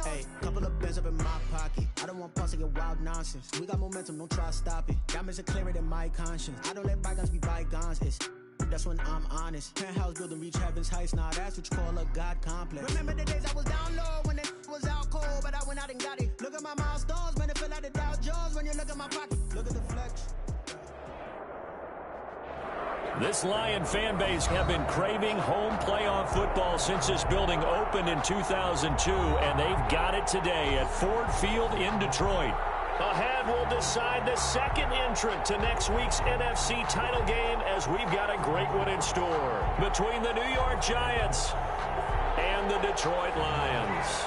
Hey, couple of bands up in my pocket. I don't want pulse to get wild nonsense. We got momentum, don't try to stop it. Diamonds are clearer than my conscience. I don't let bygones be bygones. That's when I'm honest. Penthouse building reach heaven's heights. Now that's what you call a God complex. Remember the days I was down low when it was out cold, but I went out and got it. Look at my milestones, man, it feel like the Dow Jones when you look at my pocket. Look at the flex. This Lion fan base have been craving home playoff football since this building opened in 2002, and they've got it today at Ford Field in Detroit. Ahead, we'll decide the second entrant to next week's NFC title game, as we've got a great one in store between the New York Giants and the Detroit Lions.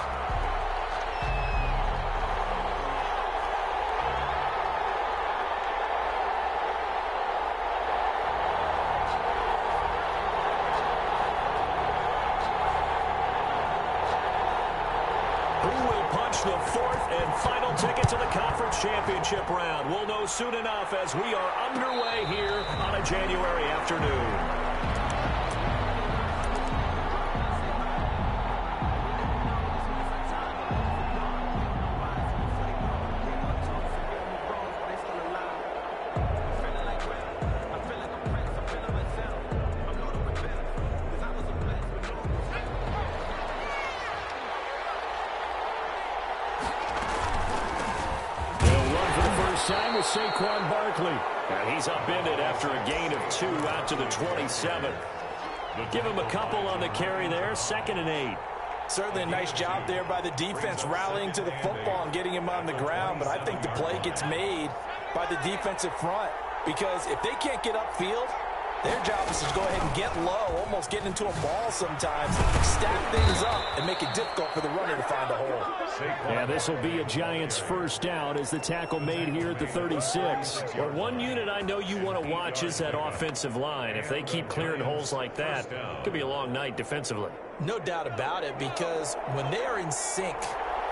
The fourth and final ticket to the conference championship round. We'll know soon enough as we are underway here on a January afternoon. Time with Saquon Barkley. And he's upended after a gain of 2 out to the 27. Give him a couple on the carry there. 2nd and 8. Certainly a nice job there by the defense rallying to the football and getting him on the ground. But I think the play gets made by the defensive front. Because if they can't get upfield, their job is to go ahead and get low, almost get into a ball sometimes, stack things up, and make it difficult for the runner to find a hole. Yeah, this will be a Giants first down as the tackle made here at the 36. Well, one unit I know you want to watch is that offensive line. If they keep clearing holes like that, it could be a long night defensively. No doubt about it, because when they are in sync,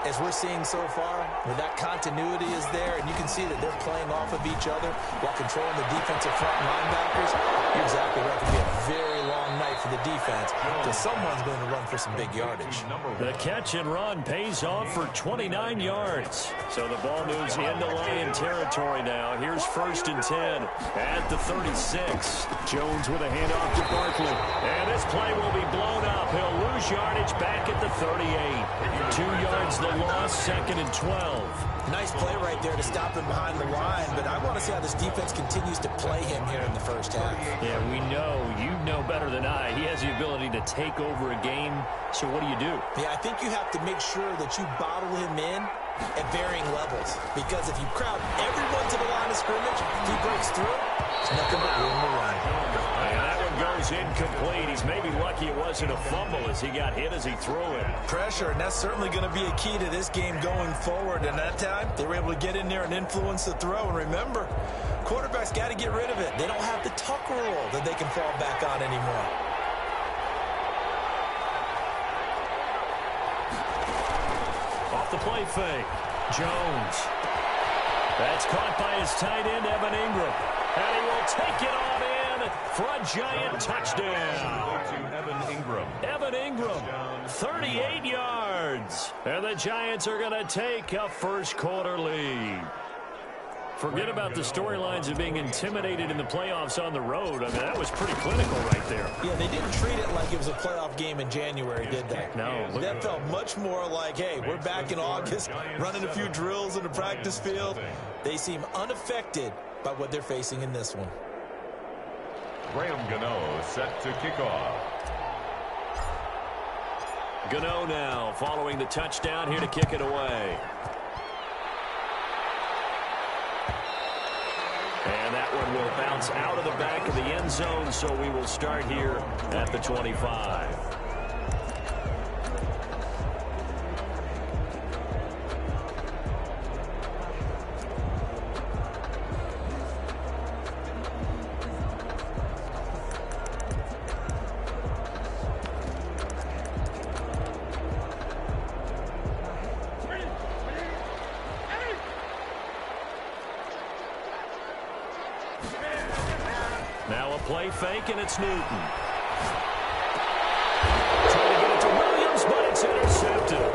as we're seeing so far, where that continuity is there, and you can see that they're playing off of each other while controlling the defensive front linebackers, you're exactly right. It could be a very long night for the defense because someone's going to run for some big yardage. The catch and run pays off for 29 yards. So the ball moves into Lion territory now. Here's 1st and 10 at the 36. Jones with a handoff to Barkley. And this play will be blown up. He'll lose yardage back at the 38. 2 yards the loss, 2nd and 12. Nice play right there to stop him behind the line, but I want to see how this defense continues to play him here in the first half. Yeah, we know. You know better than I. He has the ability to take over a game, so what do you do? Yeah, I think you have to make sure that you bottle him in at varying levels, because if you crowd everyone to the line of scrimmage, if he breaks through, it's nothing but room to run. And that one goes incomplete. He's maybe lucky it wasn't a fumble as he got hit as he threw it. Pressure, and that's certainly going to be a key to this game going forward. And that time, they were able to get in there and influence the throw. And remember, quarterbacks got to get rid of it. They don't have the tuck rule that they can fall back on anymore. Off the play fake. Jones. That's caught by his tight end, Evan Ingram. And he will take it on in for a Giant touchdown. Evan Ingram, 38 yards. And the Giants are going to take a first quarter lead. Forget about the storylines of being intimidated in the playoffs on the road. I mean, that was pretty clinical right there. Yeah, they didn't treat it like it was a playoff game in January, did they? No. That felt much more like, hey, we're back in August, running a few drills in the practice field. They seem unaffected by what they're facing in this one. Graham Gano set to kick off. Gano now following the touchdown here to kick it away. And that one will bounce out of the back of the end zone, so we will start here at the 25. Now a play fake, and it's Newton. Trying to get it to Williams, but it's intercepted.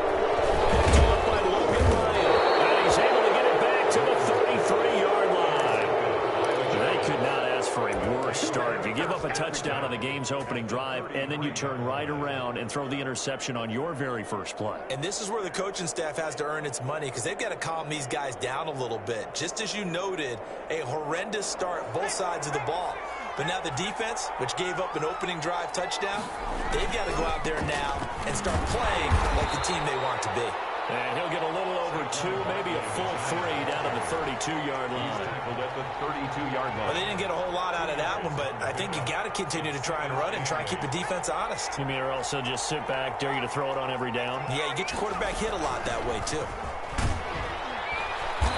team's opening drive, and then you turn right around and throw the interception on your very first play. And this is where the coaching staff has to earn its money, because they've got to calm these guys down a little bit. Just as you noted, a horrendous start both sides of the ball. But now the defense, which gave up an opening drive touchdown, they've got to go out there now and start playing like the team they want to be. And he'll get a little over 2, maybe a full 3 down to the 32-yard line. At the 32-yard line. Well, they didn't get a whole lot out of that one, but I think you got to continue to try and run and try and keep the defense honest. You mean or also just sit back, dare you to throw it on every down? Yeah, you get your quarterback hit a lot that way, too.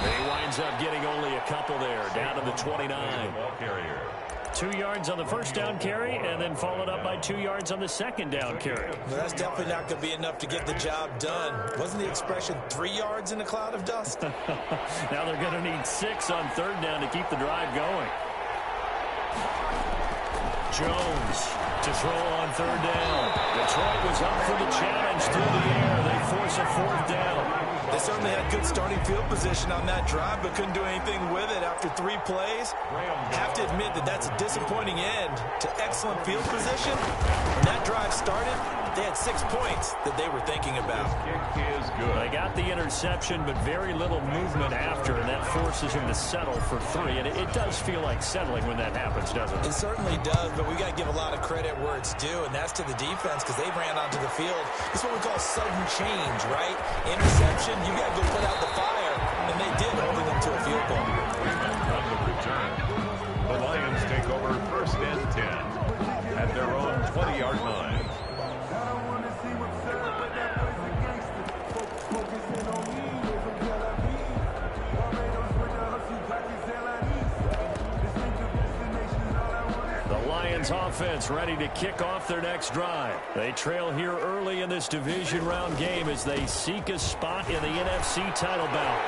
He winds up getting only a couple there, down to the 29. Ball carrier. 2 yards on the first down carry, and then followed up by 2 yards on the second down carry. Well, that's definitely not going to be enough to get the job done. Wasn't the expression 3 yards in a cloud of dust? Now they're going to need 6 on third down to keep the drive going. Jones to throw on third down. Detroit was up for the challenge through the air. They force a fourth down. They certainly had good starting field position on that drive, but couldn't do anything with it after 3 plays. Have to admit that that's a disappointing end to excellent field position. When that drive started, they had 6 points that they were thinking about. Kick is good. They got the interception, but very little movement after, and that forces him to settle for 3. And it does feel like settling when that happens, doesn't it? It certainly does, but we got to give a lot of credit where it's due, and that's to the defense, because they ran onto the field. It's what we call sudden change, right? Interception, you got to go put out the fire, and they did, holding them to a field goal. On the return, the Lions take over first and 10 at their own 20-yard line. Offense ready to kick off their next drive. They trail here early in this division round game as they seek a spot in the NFC title bout.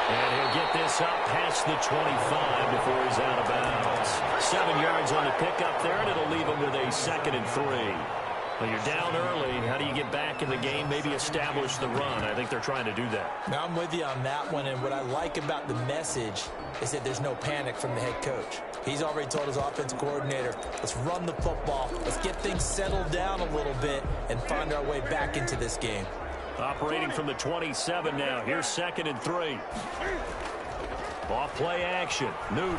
And he'll get this up past the 25 before he's out of bounds. 7 yards on the pickup there, and it'll leave him with a 2nd and 3. Well, you're down early. How do you get back in the game? Maybe establish the run. I think they're trying to do that. Now, I'm with you on that one, and what I like about the message is that there's no panic from the head coach. He's already told his offensive coordinator, let's run the football, let's get things settled down a little bit and find our way back into this game. Operating from the 27 now. Here's 2nd and 3. Off play action. Newton.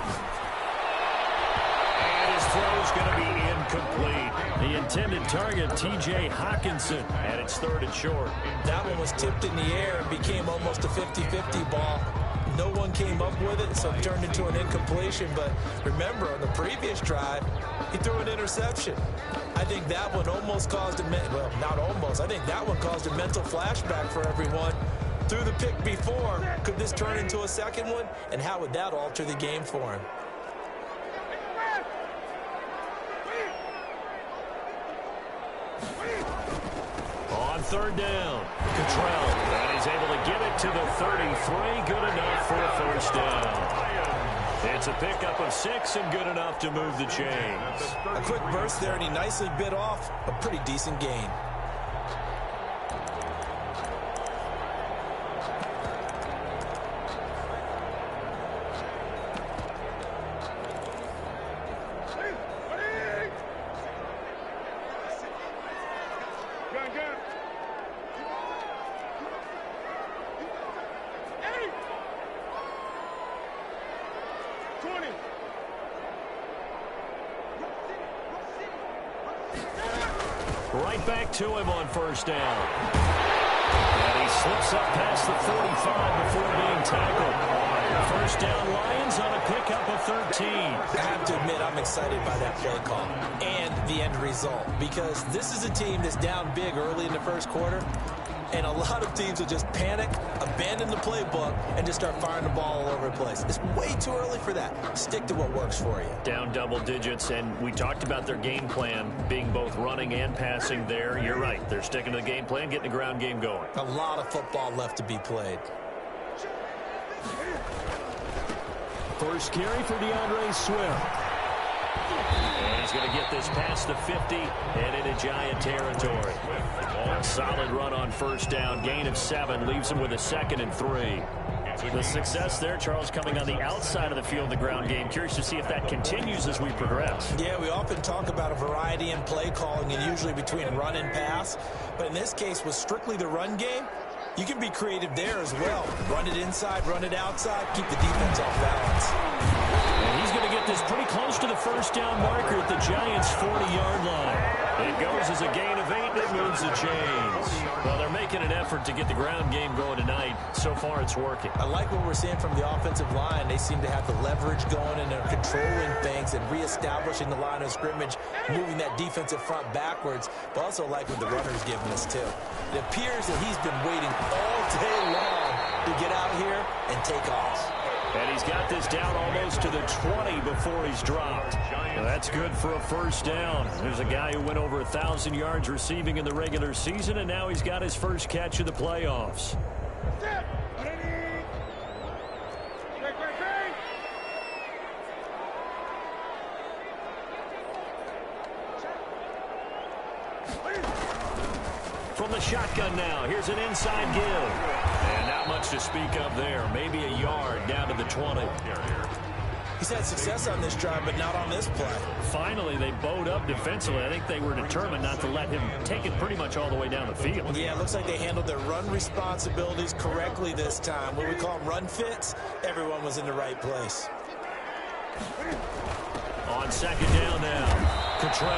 And his throw's going to be incomplete. The intended target, T.J. Hawkinson, and it's 3rd and short. That one was tipped in the air and became almost a 50-50 ball. No one came up with it, so it turned into an incompletion. But remember, on the previous drive, he threw an interception. I think that one almost caused well, not almost. I think that one caused a mental flashback for everyone. Threw the pick before. Could this turn into a second one? And how would that alter the game for him? On third down, Cottrell, and he's able to get it to the 33. Good enough for a first down. It's a pickup of 6 and good enough to move the chains. A quick burst there, and he nicely bit off a pretty decent gain. Right back to him on first down. And he slips up past the 45 before being tackled. First down Lions on a pickup of 13. I have to admit, I'm excited by that play call and the end result, because this is a team that's down big early in the first quarter, and a lot of teams will just panic, abandon the playbook, and just start firing the ball all over the place. It's way too early for that. Stick to what works for you. Down double digits, and we talked about their game plan being both running and passing there. You're right. They're sticking to the game plan, getting the ground game going. A lot of football left to be played. First carry for DeAndre Swift. And he's going to get this past the 50 and into Giant territory. A solid run on first down. Gain of 7 leaves him with a 2nd and 3. The success there, Charles, coming on the outside of the field in the ground game. Curious to see if that continues as we progress. Yeah, we often talk about a variety in play calling and usually between run and pass. But in this case, with strictly the run game, you can be creative there as well. Run it inside, run it outside, keep the defense off balance. And he's going to get this pretty close to the first down marker at the Giants' 40-yard line. It goes as a gain of 8, and it moves the chains. Well, they're making an effort to get the ground game going tonight. So far, it's working. I like what we're seeing from the offensive line. They seem to have the leverage going, and they're controlling things and reestablishing the line of scrimmage, moving that defensive front backwards, but also like what the runner's giving us, too. It appears that he's been waiting all day long to get out here and take off. And he's got this down almost to the 20 before he's dropped. Well, that's good for a first down. There's a guy who went over 1,000 yards receiving in the regular season, and now he's got his first catch of the playoffs. From the shotgun now, here's an inside give. And not much to speak of there. Maybe a yard down to the 20. He's had success on this drive, but not on this play. Finally, they bowed up defensively. I think they were determined not to let him take it pretty much all the way down the field. Yeah, it looks like they handled their run responsibilities correctly this time. What we call run fits, everyone was in the right place. On second down now, Cottrell.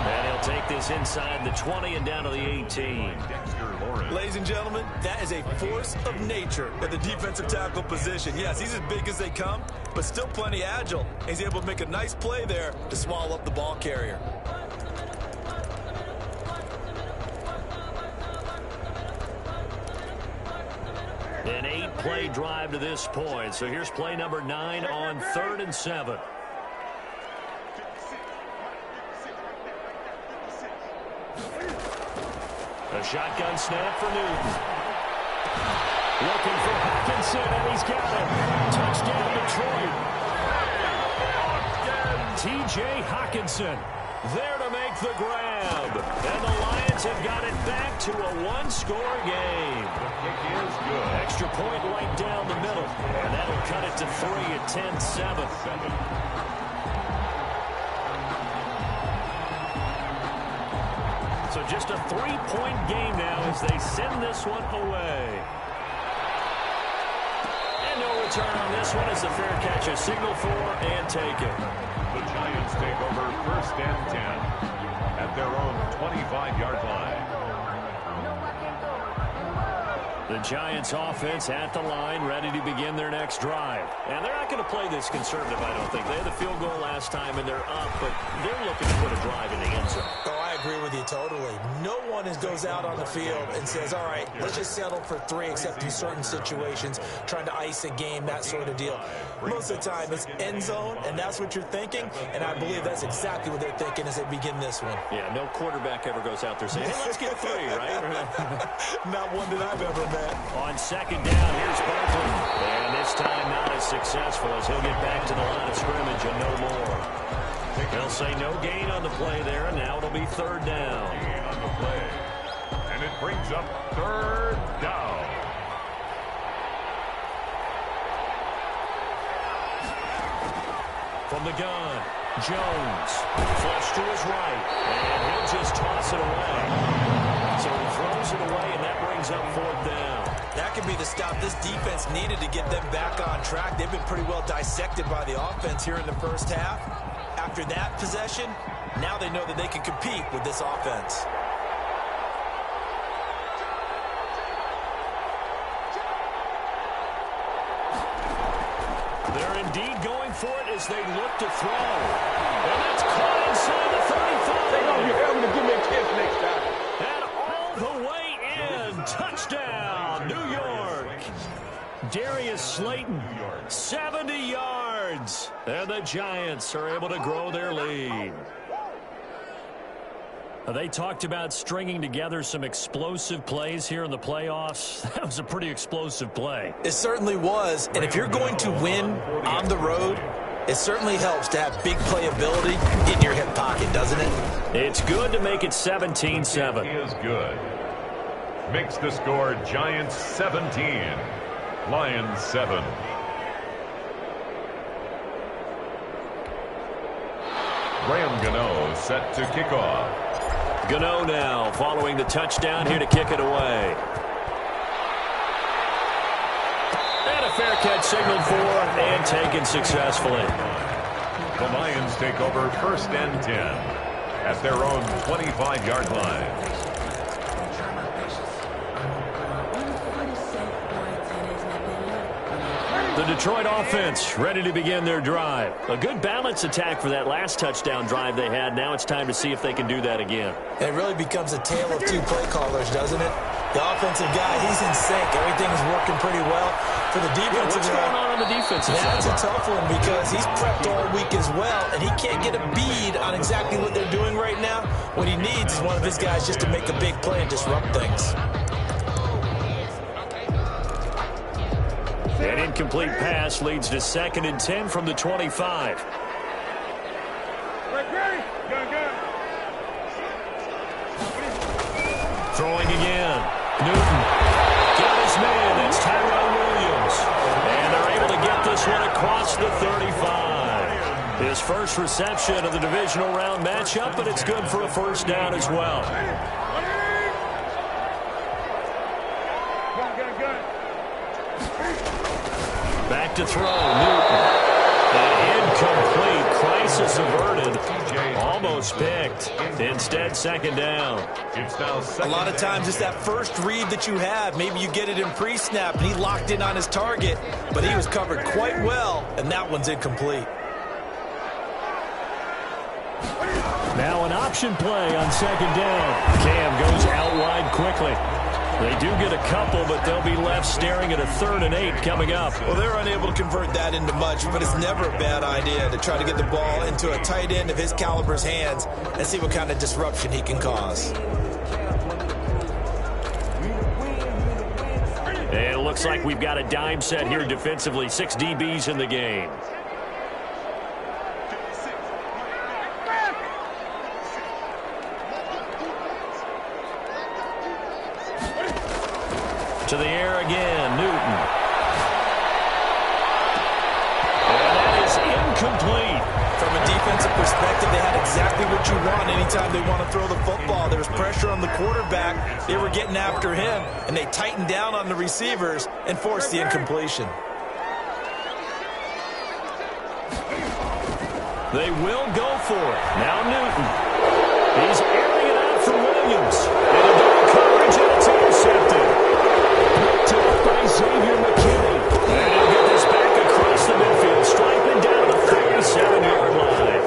And he'll take this inside the 20 and down to the 18. Ladies and gentlemen, that is a force of nature at the defensive tackle position. Yes, he's as big as they come, but still plenty agile. He's able to make a nice play there to swallow up the ball carrier. An 8-play drive to this point. So here's play number 9 on 3rd and 7. A shotgun snap for Newton. Looking for Hawkinson, and he's got it. Touchdown, Detroit. T.J. Hawkinson there to make the grab. And the Lions have got it back to a one-score game. Kick is good. Extra point right down the middle. And that'll cut it to 3 at 10-7. So just a 3-point game now as they send this one away. And no return on this one as the fair catch is signaled for and taken. The Giants take over 1st and 10 at their own 25-yard line. The Giants offense at the line, ready to begin their next drive. And they're not going to play this conservative, I don't think. They had the field goal last time, and they're up, but they're looking to put a drive in the end zone. Oh, I agree with you totally. No one goes out on the field and says, all right, let's just settle for 3, except in certain situations, trying to ice a game, that sort of deal. Most of the time, it's end zone, and that's what you're thinking, and I believe that's exactly what they're thinking as they begin this one. Yeah, no quarterback ever goes out there saying, hey, let's get 3, right? Not one that I've ever met. On second down, here's Barkley. And this time not as successful as he'll get back to the line of scrimmage and no more. They'll say no gain on the play there, and now it'll be 3rd down. Gain on the play. And it brings up 3rd down. From the gun, Jones. Flush to his right. And he'll just toss it away. So he throws it away, and that brings up 4th down. That could be the stop this defense needed to get them back on track. They've been pretty well dissected by the offense here in the first half. After that possession, now they know that they can compete with this offense. They're indeed going for it as they look to throw. And that's caught inside the 35. Take off your helmet and give me a kiss next time. And all the way in. Touchdown, New York. Darius Slayton, 70 yards. And the Giants are able to grow their lead. They talked about stringing together some explosive plays here in the playoffs. That was a pretty explosive play. It certainly was. And if you're going to win on the road, it certainly helps to have big playability in your hip pocket, doesn't it? It's good to make it 17-7. Is good. Makes the score Giants 17, Lions 7. Graham Gano set to kick off. Gano now following the touchdown here to kick it away. And a fair catch signaled for and taken successfully. The Lions take over 1st and 10 at their own 25-yard line. The Detroit offense ready to begin their drive. A good balanced attack for that last touchdown drive they had. Now it's time to see if they can do that again. It really becomes a tale of two play callers, doesn't it? The offensive guy, he's in sync. Everything's working pretty well. For the defensive what's going on the defensive side? That's a tough one because he's prepped all week as well, and he can't get a bead on exactly what they're doing right now. What he needs is one of his guys just to make a big play and disrupt things. An incomplete pass leads to 2nd and 10 from the 25. Throwing again. Newton. Got his man. It's Tyrell Williams. And they're able to get this one across the 35. His first reception of the divisional round matchup, but it's good for a 1st down as well. Back to throw, Newton. Incomplete. Crisis averted. Almost picked. Instead, 2nd down. A lot of times it's that first read that you have. Maybe you get it in pre-snap, and he locked in on his target, but he was covered quite well, and that one's incomplete. Now an option play on 2nd down. Cam goes out wide quickly. They do get a couple, but they'll be left staring at a 3rd and 8 coming up. Well, they're unable to convert that into much, but it's never a bad idea to try to get the ball into a tight end of his caliber's hands and see what kind of disruption he can cause. And it looks like we've got a dime set here defensively. 6 DBs in the game. To the air again, Newton. And that is incomplete. From a defensive perspective, they had exactly what you want anytime they want to throw the football. There was pressure on the quarterback. They were getting after him, and they tightened down on the receivers and forced the incompletion. They will go for it. Now Newton. He's airing it out for Williams. And a double coverage, and it's intercepted. Picked up by Xavier McKinney. And he'll get this back across the midfield, striping down to the 37-yard line.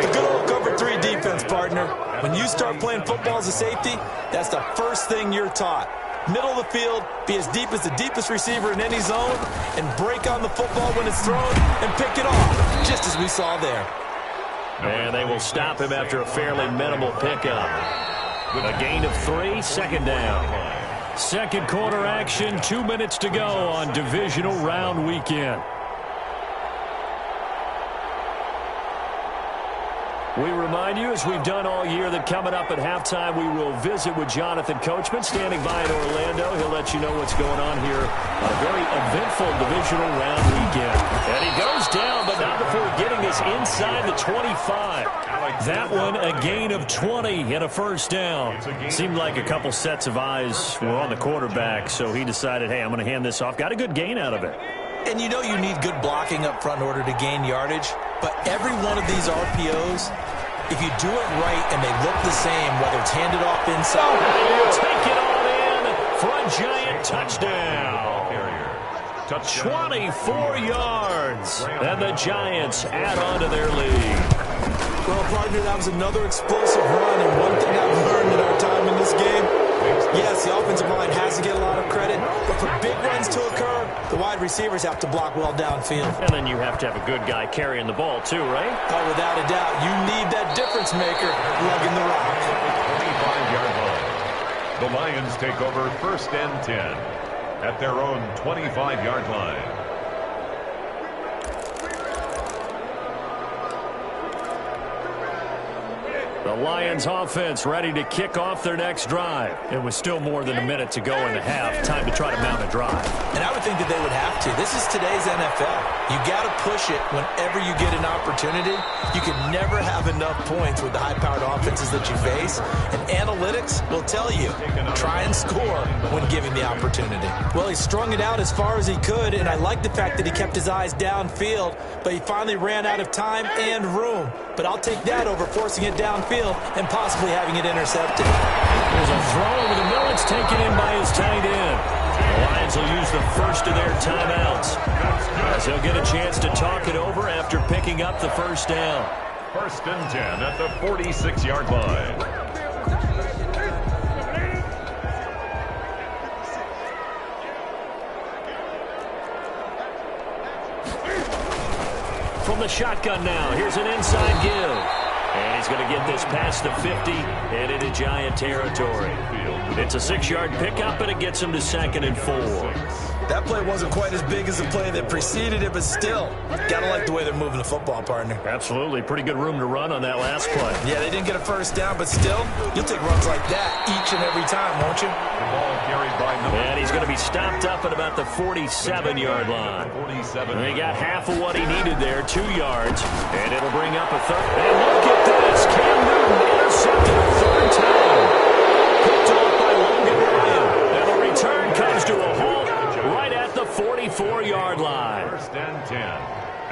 The good old cover 3 defense, partner. When you start playing football as a safety, that's the first thing you're taught. Middle of the field, be as deep as the deepest receiver in any zone, and break on the football when it's thrown and pick it off, just as we saw there. And they will stop him after a fairly minimal pickup. A gain of 3, 2nd down. 2nd quarter action, 2 minutes to go on divisional round weekend. We remind you, as we've done all year, that coming up at halftime, we will visit with Jonathan Coachman, standing by in Orlando. He'll let you know what's going on here on a very eventful divisional round weekend. And he goes down, but not before getting us inside the 25. That one, a gain of 20 and a 1st down. Seemed like a couple sets of eyes were on the quarterback, so he decided, hey, I'm going to hand this off. Got a good gain out of it. And you know you need good blocking up front in order to gain yardage, but every one of these RPOs, if you do it right and they look the same, whether it's handed off inside, take it all in for a giant touchdown. 24 yards, and the Giants add on to their lead. Well, partner, that was another explosive run, and one thing I've learned in our time in this game, yes, the offensive line has to get a lot of credit, but for big runs to occur, the wide receivers have to block well downfield. And then you have to have a good guy carrying the ball too, right? Oh, without a doubt. You need that difference maker lugging the rock. 25-yard line. The Lions take over 1st and 10 at their own 25-yard line. The Lions offense ready to kick off their next drive. It was still more than a minute to go in the half. Time to try to mount a drive. And I would think that they would have to. This is today's NFL. You got to push it whenever you get an opportunity. You can never have enough points with the high-powered offenses that you face. And analytics will tell you, try and score when given the opportunity. Well, he strung it out as far as he could, and I like the fact that he kept his eyes downfield, but he finally ran out of time and room. But I'll take that over forcing it downfield and possibly having it intercepted. There's a throw over the middle. It's taken in by his tight end. The Lions will use the first of their timeouts, as they'll get a chance to talk it over after picking up the first down. 1st and 10 at the 46-yard line. From the shotgun now, here's an inside give. And he's going to get this past the 50 and into Giant territory. It's a 6-yard pickup, and it gets him to 2nd and 4. That play wasn't quite as big as the play that preceded it, but still, got to like the way they're moving the football, partner. Absolutely. Pretty good room to run on that last play. Yeah, they didn't get a first down, but still, you'll take runs like that each and every time, won't you? The ball carried by number. And he's going to be stopped up at about the 47-yard line. 47. And he got half of what he needed there, 2 yards. And it'll bring up a third. And look at this. Cam Newton intercepted a third time. Picked off by Logan Ryan. And the return comes to a halt right at the 44-yard line. 1st and 10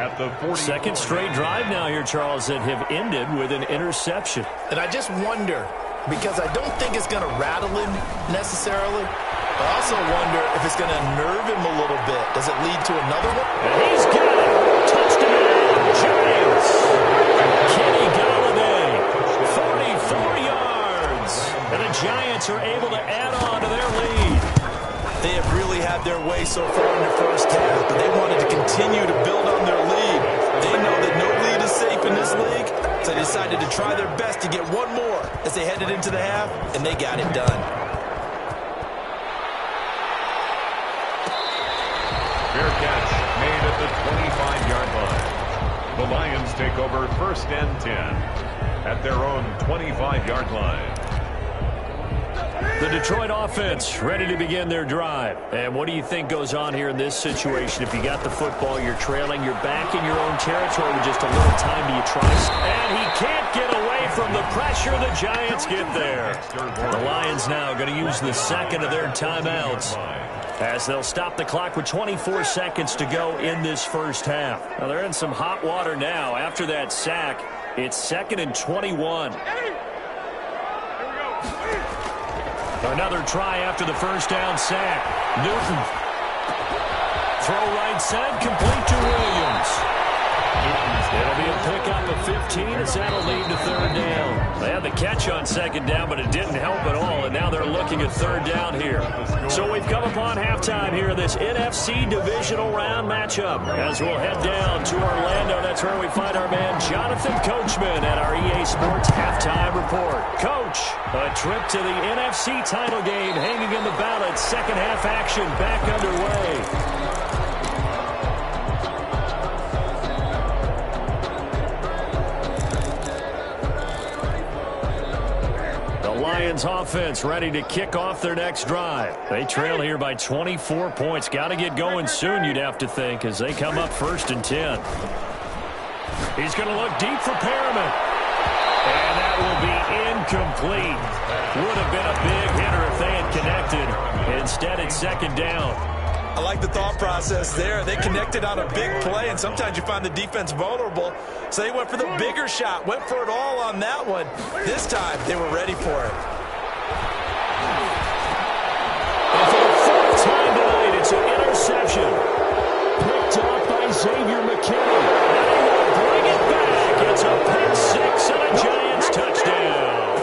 at the 40. Second straight drive now here, Charles, that have ended with an interception. And I just wonder, because I don't think it's going to rattle him necessarily, I also wonder if it's going to nerve him a little bit. Does it lead to another one? And he's got it. Touchdown, Giants. Kenny Golladay, 44 yards. And the Giants are able to add on to their lead. They have really had their way so far in the first half, but they wanted to continue to build on their lead. They know that no lead is safe in this league, so they decided to try their best to get one more as they headed into the half, and they got it done. Fair catch made at the 25-yard line. The Lions take over 1st and 10 at their own 25-yard line. The Detroit offense ready to begin their drive. And what do you think goes on here in this situation? If you got the football, you're trailing, you're back in your own territory with just a little time. Do you try? And he can't get away from the pressure. The Giants get there. The Lions now going to use the second of their timeouts, as they'll stop the clock with 24 seconds to go in this first half. Now they're in some hot water now. After that sack, it's 2nd and 21. Another try after the first down sack. Newton. Throw right side, complete to Williams. It'll be a pickup of 15 as that'll lead to 3rd down. They had the catch on 2nd down, but it didn't help at all, and now they're looking at 3rd down here. So we've come upon halftime here in this NFC divisional round matchup. As we'll head down to Orlando, that's where we find our man Jonathan Coachman at our EA Sports Halftime Report. Coach, a trip to the NFC title game hanging in the balance. Second half action back underway. Lions offense ready to kick off their next drive. They trail here by 24 points. Got to get going soon, you'd have to think, as they come up 1st and 10. He's going to look deep for Perriman. And that will be incomplete. Would have been a big hitter if they had connected. Instead, it's 2nd down. I like the thought process there. They connected on a big play, and sometimes you find the defense vulnerable. So they went for the bigger shot, went for it all on that one. This time, they were ready for it. And for the 4th time tonight, it's an interception. Picked off by Xavier McKinney. And he will bring it back. It's a pick 6 and a Giants touchdown.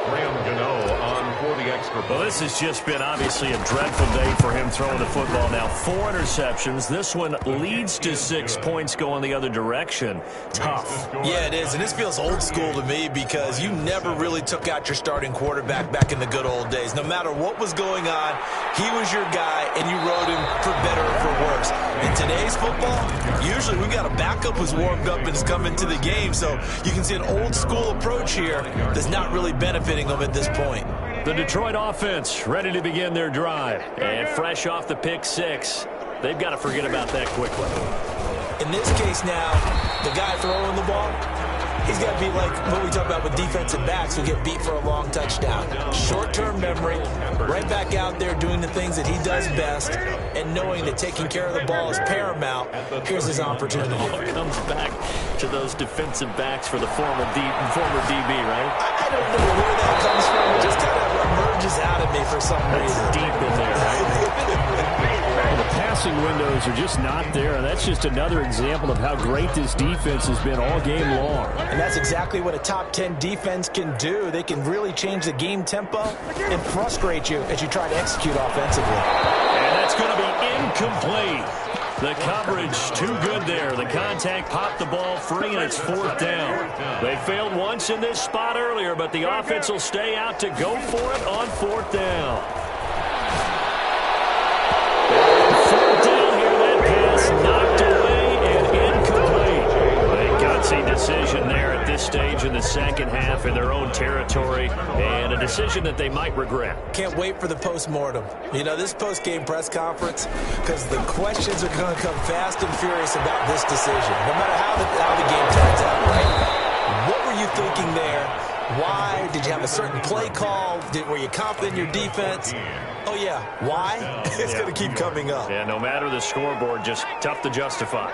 Graham Gano on for the extra point. Well, this is has just been obviously a dreadful day for him throwing the football. Now 4 interceptions. This one leads to 6 points going the other direction. Tough. Yeah, it is. And this feels old school to me because you never really took out your starting quarterback back in the good old days. No matter what was going on, he was your guy, and you rode him for better or for worse. In today's football, usually we got a backup who's warmed up and has come into the game. So you can see an old school approach here that's not really benefiting them at this point. The Detroit offense ready to begin their drive. And fresh off the pick 6, they've got to forget about that quickly. In this case now, the guy throwing the ball, he's got to be like what we talk about with defensive backs who get beat for a long touchdown. Short-term memory, right back out there doing the things that he does best, and knowing that taking care of the ball is paramount. Here's his opportunity. It comes back to those defensive backs for the former DB, right? I don't know where that comes from. It just kind of emerges out of me for some reason. Deep in there, right? The passing windows are just not there, and that's just another example of how great this defense has been all game long. And that's exactly what a top 10 defense can do. They can really change the game tempo and frustrate you as you try to execute offensively. And that's going to be incomplete. The coverage too good there. The contact popped the ball free, and it's 4th down. They failed once in this spot earlier, but the offense will stay out to go for it on 4th down. 4th down here, that pass knocked away and incomplete. A gutsy decision there at this stage in the second half in their own territory, and a decision that they might regret. Can't wait for the post-mortem. You know, this post-game press conference, because the questions are going to come fast and furious about this decision, no matter how the game turns out, right? What were you thinking there? Why? Did you have a certain play call? Were you confident in your defense? Oh, yeah. Why? It's going to keep coming up. Yeah, no matter the scoreboard, just tough to justify.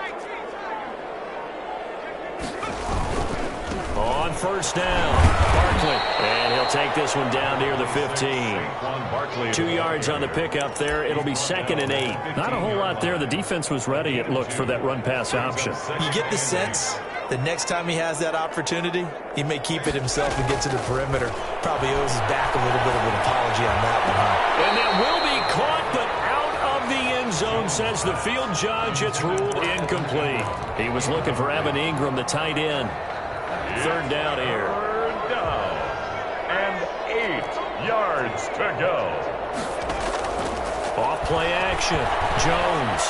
On 1st down, Barkley. And he'll take this one down near the 15. 2 yards on the pickup there. It'll be 2nd and 8. Not a whole lot there. The defense was ready, it looked, for that run-pass option. You get the sense the next time he has that opportunity, he may keep it himself and get to the perimeter. Probably owes his back a little bit of an apology on that one, huh? And that will be caught, but out of the end zone, says the field judge. It's ruled incomplete. He was looking for Evan Ingram, the tight end. 3rd down here. 3rd down. And 8 yards to go. Off play action. Jones.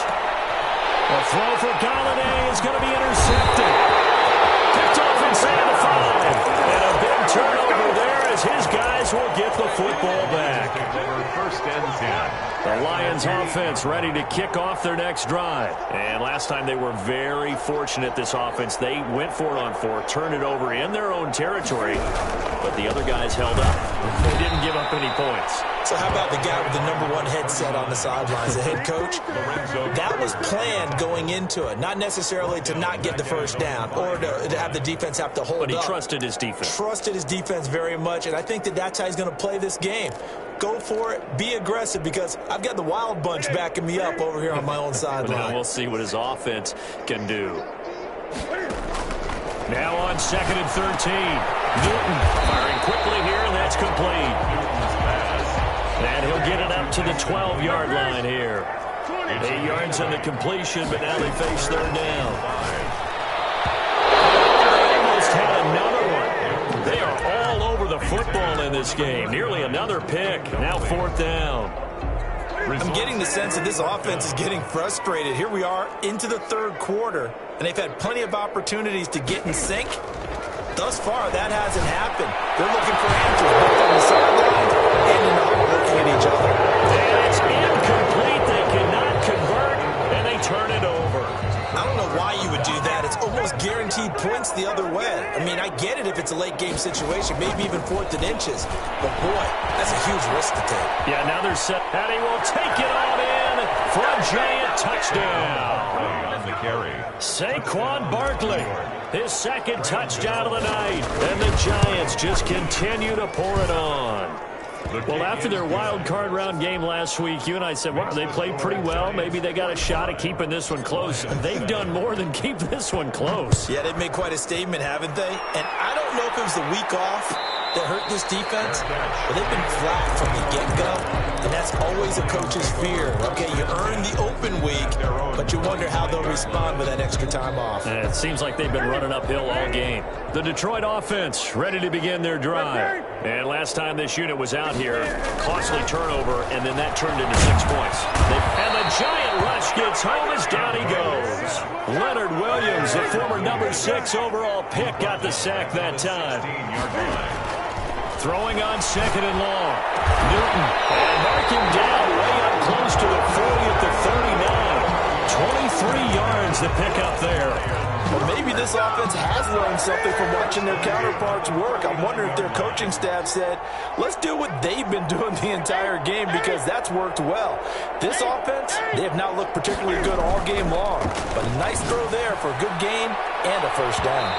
A throw for Galladay is going to be intercepted. Picked off inside the 5. And a big turnover there as his guys will get the football back. 1st and 10. The Lions offense ready to kick off their next drive. And last time they were very fortunate, this offense. They went for it on 4, turned it over in their own territory, but the other guys held up. They didn't give up any points. So how about the guy with the #1 headset on the sidelines, the head coach? That was planned going into it, not necessarily to not get the 1st down or to have the defense have to hold up. But he trusted his defense. Trusted his defense very much, and I think that that's how he's going to play this game. Go for it. Be aggressive, because I've got the Wild Bunch backing me up over here on my own sideline. Now we'll see what his offense can do. Now on 2nd and 13. Newton firing quickly here, and that's complete. And he'll get it up to the 12-yard line here. 8 yards on the completion, but now they face 3rd down. They almost had another one. They are all over the football in this game. Nearly another pick. Now 4th down. I'm getting the sense that this offense is getting frustrated. Here we are into the 3rd quarter, and they've had plenty of opportunities to get in sync. Thus far, that hasn't happened. They're looking for answers both on the sidelines and in the huddle, looking at each other. And it's incomplete. They cannot convert, and they turn it over. I don't know why you would do that. It's almost guaranteed points the other way. I mean, I get it if it's a late-game situation, maybe even 4th and inches. But, boy, that's a huge risk to take. Yeah, now they're set, and he will take it on in for a giant touchdown. On the carry. Saquon Barkley, his 2nd touchdown of the night. And the Giants just continue to pour it on. Well, after their wild card round game last week, you and I said, well, they played pretty well. Maybe they got a shot at keeping this one close. They've done more than keep this one close. Yeah, they've made quite a statement, haven't they? And I don't know if it was the week off that hurt this defense, but they've been flat from the get-go. always a coach's fear. Okay, you earn the open week, but you wonder how they'll respond with that extra time off. And it seems like they've been running uphill all game. The Detroit offense ready to begin their drive. And last time this unit was out here, costly turnover, and then that turned into 6 points. And the giant rush gets home as down he goes. Leonard Williams, the former number 6 overall pick, got the sack that time. Throwing on 2nd and long. Newton, and mark him down way up close to the 40 at the 39. 23 yards to pick up there. Well, maybe this offense has learned something from watching their counterparts work. I'm wondering if their coaching staff said, let's do what they've been doing the entire game because that's worked well. This offense, they have not looked particularly good all game long. But a nice throw there for a good gain and a first down.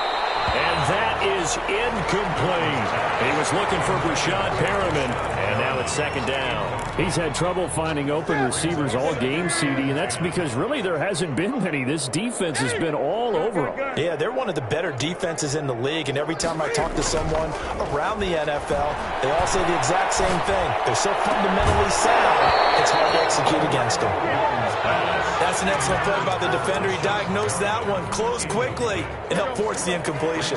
And that is incomplete. He was looking for Brashad Perriman, and now it's 2nd down. He's had trouble finding open receivers all game, CD, and that's because really there hasn't been many. This defense has been all over them. Yeah, they're one of the better defenses in the league, and every time I talk to someone around the NFL, they all say the exact same thing. They're so fundamentally sound, it's hard to execute against them. That's an excellent play by the defender. He diagnosed that one, closed quickly, and helped force the incompletion.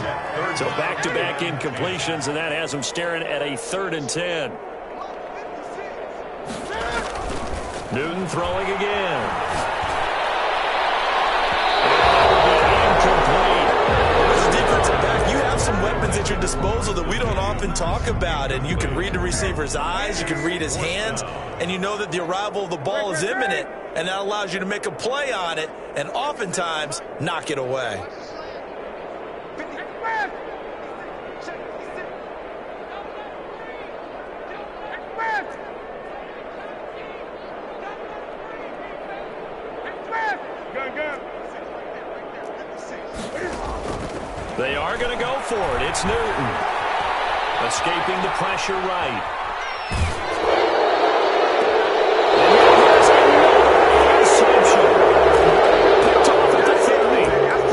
So back-to-back incompletions, and that has him staring at a 3rd and 10. Newton throwing again. Incomplete. As a defensive back, you have some weapons at your disposal that we don't often talk about, and you can read the receiver's eyes, you can read his hands, and you know that the arrival of the ball is imminent, and that allows you to make a play on it and oftentimes knock it away. They are going to go for it. It's Newton. Escaping the pressure right. Interception. Picked off at the 30.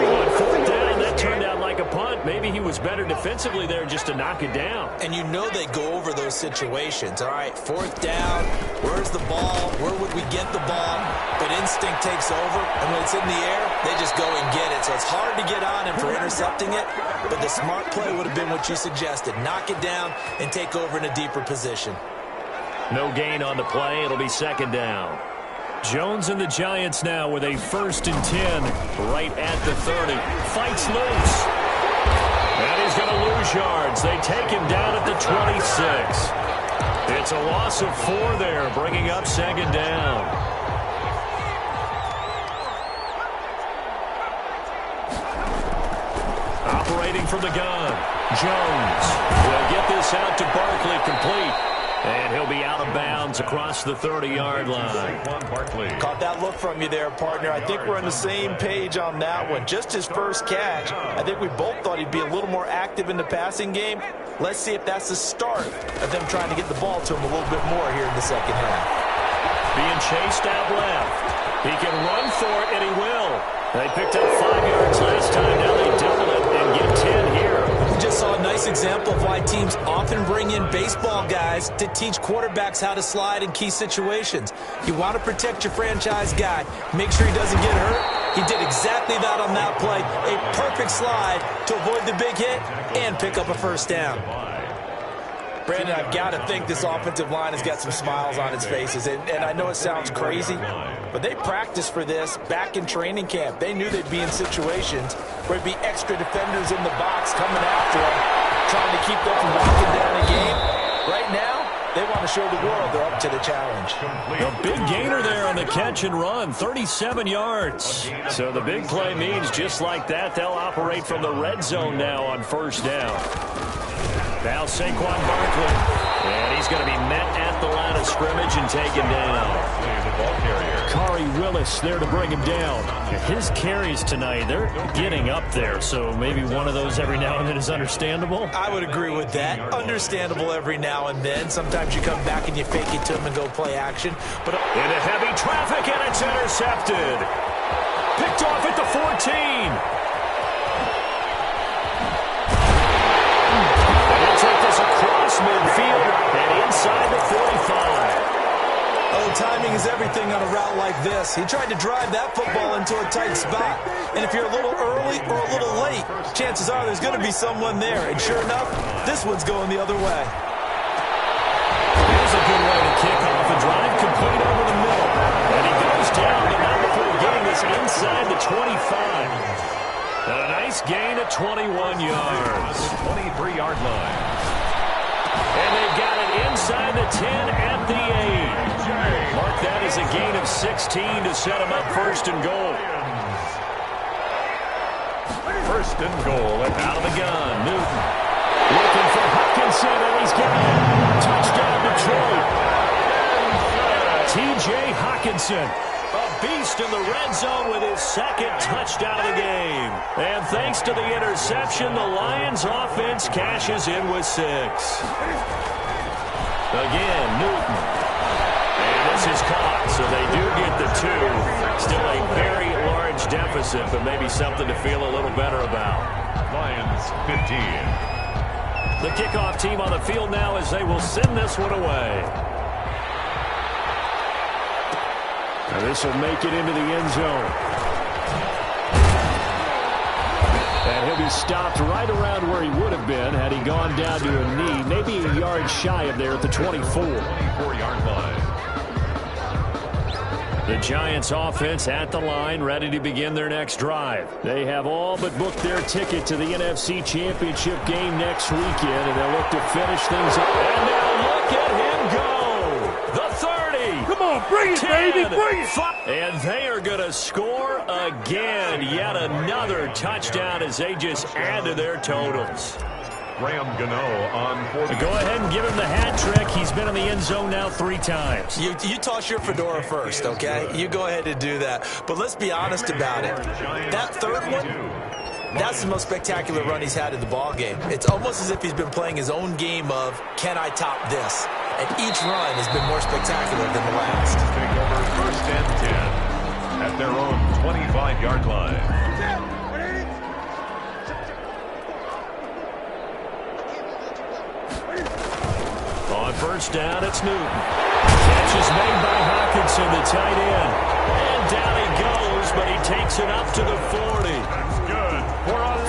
On 4th down, that turned out like a punt. Maybe he was better defensively there just to knock it down. And you know they go over those situations. All right, 4th down, where's the ball? Where would we get the ball? But instinct takes over, and when it's in the air, they just go and get it. So it's hard to get on him for intercepting it, but the smart play would have been what you suggested. Knock it down and take over in a deeper position. No gain on the play. It'll be 2nd down. Jones and the Giants now with a 1st and 10 right at the 30. Fights loose. And he's going to lose yards. They take him down at the 26. It's a loss of 4 there, bringing up 2nd down. Operating from the gun, Jones will get this out to Barkley, complete. And he'll be out of bounds across the 30-yard line. Caught that look from you there, partner. I think we're on the same page on that one. Just his first catch. I think we both thought he'd be a little more active in the passing game. Let's see if that's the start of them trying to get the ball to him a little bit more here in the second half. Being chased out left. He can run for it, and he will. They picked up 5 yards last time. Now they double it and get 10 here. We just saw a nice example of why teams often bring in baseball guys to teach quarterbacks how to slide in key situations. You want to protect your franchise guy. Make sure he doesn't get hurt. He did exactly that on that play. A perfect slide to avoid the big hit and pick up a 1st down. Brandon, I've got to think this offensive line has got some smiles on its faces. And I know it sounds crazy, but they practiced for this back in training camp. They knew they'd be in situations where it'd be extra defenders in the box coming after them, trying to keep them from locking down a game. Right now, they want to show the world they're up to the challenge. A big gainer there on the catch and run, 37 yards. So the big play means just like that, they'll operate from the red zone now on 1st down. Now Saquon Barkley, and he's going to be met at the line of scrimmage and taken down. Kari Willis there to bring him down. His carries tonight, they're getting up there, so maybe one of those every now and then is understandable. I would agree with that. Understandable every now and then. Sometimes you come back and you fake it to him and go play action. But into heavy traffic, and it's intercepted. Picked off at the 14. Take this across midfield and inside the 45. Oh, timing is everything on a route like this. He tried to drive that football into a tight spot. And if you're a little early or a little late, chances are there's going to be someone there. And sure enough, this one's going the other way. Here's a good way to kick off a drive, complete over the middle. And he goes down, but not before getting this inside the 25. And a nice gain of 21 yards. 23-yard line. And they've got it inside the 10 at the 8. Mark that as a gain of 16 to set them up first and goal. First and goal. Out of the gun, Newton. Looking for Hawkinson, and he's got it. Touchdown, Detroit. T.J. Hawkinson, a beast in the red zone with his second touchdown of the game. And thanks to the interception, the Lions offense cashes in with 6. Again, Newton. And this is caught, so they do get the 2. Still a very large deficit, but maybe something to feel a little better about. Lions 15. The kickoff team on the field now as they will send this one away. Now this will make it into the end zone. And he'll be stopped right around where he would have been had he gone down to a knee, maybe a yard shy of there at the 24. 24-yard line. The Giants offense at the line, ready to begin their next drive. They have all but booked their ticket to the NFC Championship game next weekend, and they'll look to finish things up. And now look at him go! The 30! Come on, bring it, 10, baby, bring it! 5, and they are going to score again. Yet another touchdown as they just add to their totals. Graham Gano on 40. Go ahead and give him the hat trick. He's been in the end zone now 3 times. You toss your fedora first, okay? You go ahead and do that. But let's be honest about it. That third one, that's the most spectacular run he's had in the ball game. It's almost as if he's been playing his own game of, can I top this? And each run has been more spectacular than the last. Take over first and 10 at their own 25-yard line. On first down, it's Newton. Catch is made by Hawkinson, the tight end. And down he goes, but he takes it up to the 40. That's good.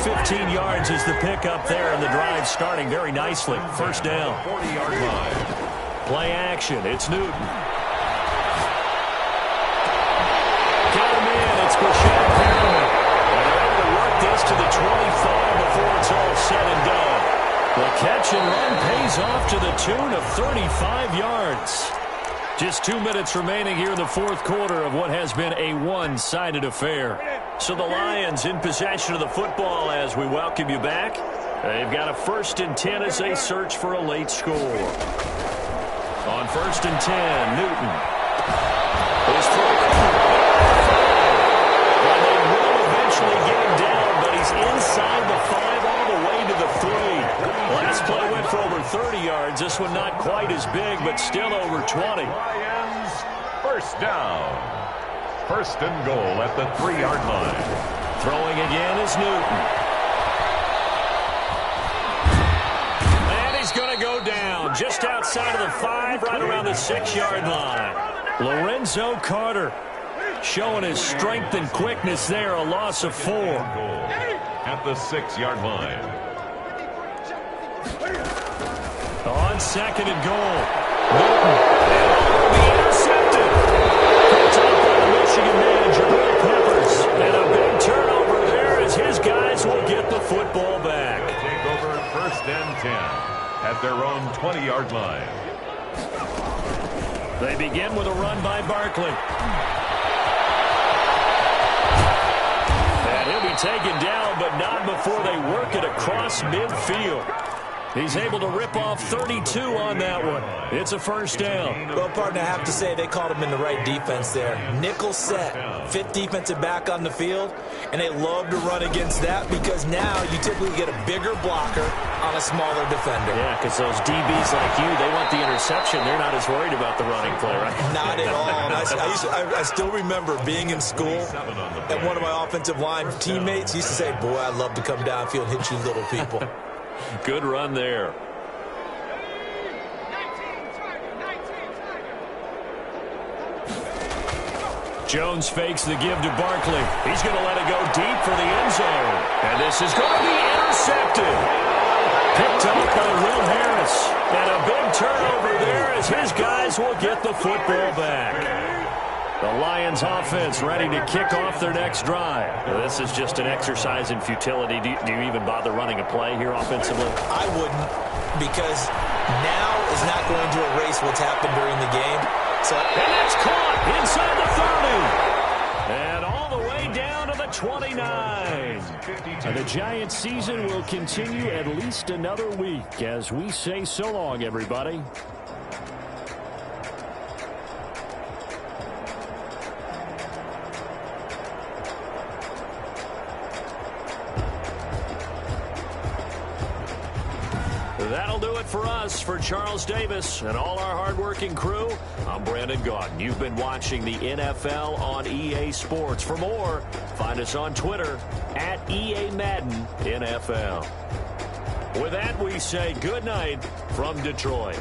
15 yards is the pickup there, and the drive starting very nicely. First down. 40-yard line. Play action. It's Newton. Got him in. It's Brashad Perriman. And they're able to work this to the 25 before it's all said and done. The catch and run pays off to the tune of 35 yards. Just 2 minutes remaining here in the fourth quarter of what has been a one-sided affair. So the Lions in possession of the football as we welcome you back. They've got a first and 10 as they search for a late score. On first and 10, Newton. His throw. And they will eventually get him down, but he's inside the 5 all the way to the 3. Last play went for over 30 yards. This one not quite as big, but still over 20. Lions first down. First and goal at the 3-yard line. Throwing again is Newton. And he's going to go down just outside of the 5, right around the 6-yard line. Lorenzo Carter showing his strength and quickness there, a loss of 4. At the 6-yard line. On second and goal. Newton. And will be intercepted. Picked up by the Michigan man, Jabril Peppers. And a big turnover there as his guys will get the football back. Take over first and 10 at their own 20-yard line. They begin with a run by Barkley. And he'll be taken down, but not before they work it across midfield. He's able to rip off 32 on that one. It's a first down. Well, partner, I have to say they called him in the right defense there. Nickel set, 5th defensive back on the field, and they love to run against that because now you typically get a bigger blocker on a smaller defender. Yeah, because those DBs like you, they want the interception. They're not as worried about the running play, right? Not at all. I still remember being in school, and one of my offensive line teammates used to say, boy, I'd love to come downfield and hit you little people. Good run there. Jones fakes the give to Barkley. He's going to let it go deep for the end zone. And this is going to be intercepted. Picked up by Will Harris. And a big turnover there as his guys will get the football back. The Lions offense ready to kick off their next drive. Now, this is just an exercise in futility. Do you even bother running a play here offensively? I wouldn't, because now is not going to erase what's happened during the game. And that's caught inside the 30. And all the way down to the 29. And the Giants season will continue at least another week as we say so long, everybody. That'll do it for us. For Charles Davis and all our hardworking crew, I'm Brandon Gaudin. You've been watching the NFL on EA Sports. For more, find us on Twitter at EA Madden NFL. With that, we say good night from Detroit.